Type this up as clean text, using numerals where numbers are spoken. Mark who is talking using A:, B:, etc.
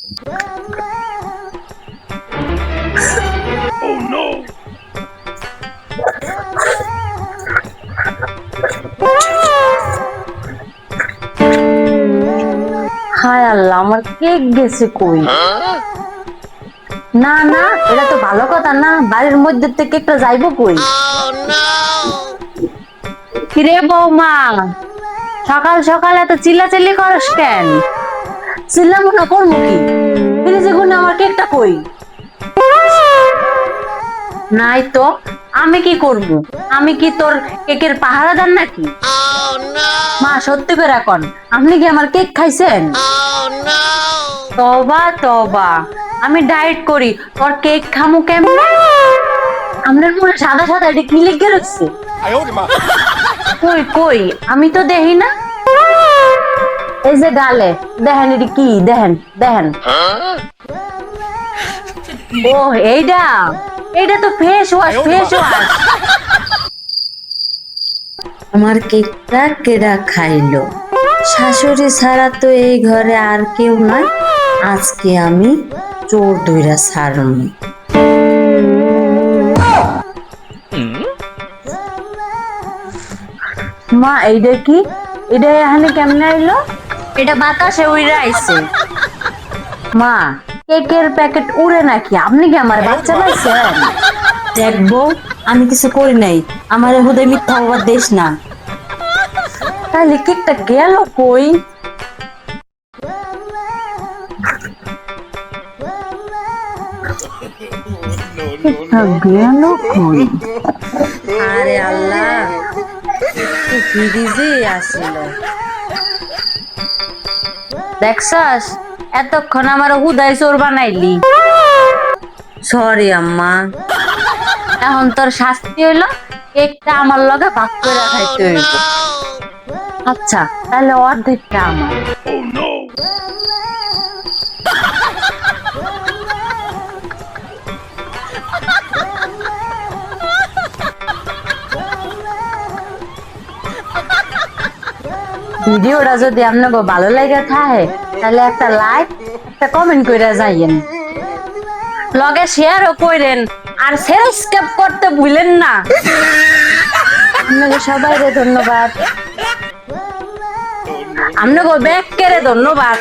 A: হায় আল্লাহ, আমার কেক গেছে কই? না না, এটা তো ভালো কথা না, বাড়ির মধ্যে থেকে কেকটা যাইবো কই? কিরে বৌমা, সকাল সকাল এত চিল্লাচিল্লি করস কেন? চিল্লামো না, করবো কি? ফ্রিজে গুনে আমার কেকটা কই? নাই তো, আমি কি করব? আমি কি তোর কেকের পাহারাদার নাকি? মা সত্যি করে এখন, আপনি কি আমার কেক খাইছেন? তবা তবা, আমি ডায়েট করি, তোর কেক খামু কেমনে? আপনার মনে সাদা সাদা এটা কি লিখে রাখছে? কই কই, আমি তো দেখি না। এই যে গালে দেখেন, এটি কি দেখেন দেখেন। ও এইটা, এইটা তো ফেস ওয়াশ, ফেস ওয়াশ। আমার কেকটা কেডা খাইলো? শাশুড়ি ছাড়া তো এই ঘরে আর কেউ নাই। আজকে আমি চোর ধইরা ছাড়ম। মা এইটা কি? এটা এখানে কেমনে আইলো? এটা বাতাসে উড়ে আইছে। মা, কেকের প্যাকেট উড়ে নাকি? আপনি কি আমার বাচ্চা পাইছেন? দেখবো, আমি কিছু করি নাই, আমার হুদয় মিথ্যা হবার দেশ না। তাহলে কেকটা গেল কই? গেল কই? আরে আল্লাহ, ফ্রিজে আসিল। দেখছস, এতক্ষণ আমার হুদাই চোর বানাইলি। সরি আম্মা। এখন তোর শাস্তি হইলো, কেকটা আমার লগে ভাগ করে খাইতে হইব। আচ্ছা, তাহলে অর্ধেকটা আমার। ভিডিওটা যদি আপনাকে ভালো লাগে থাকে, তাহলে একটা লাইক, একটা কমেন্ট করে যাইয়েন, লগে শেয়ারও করেন, আর সাবস্ক্রাইব করতে ভুলেন না। আপনাকে সবাইকে ধন্যবাদ, আপনাকে ব্যাক করে ধন্যবাদ।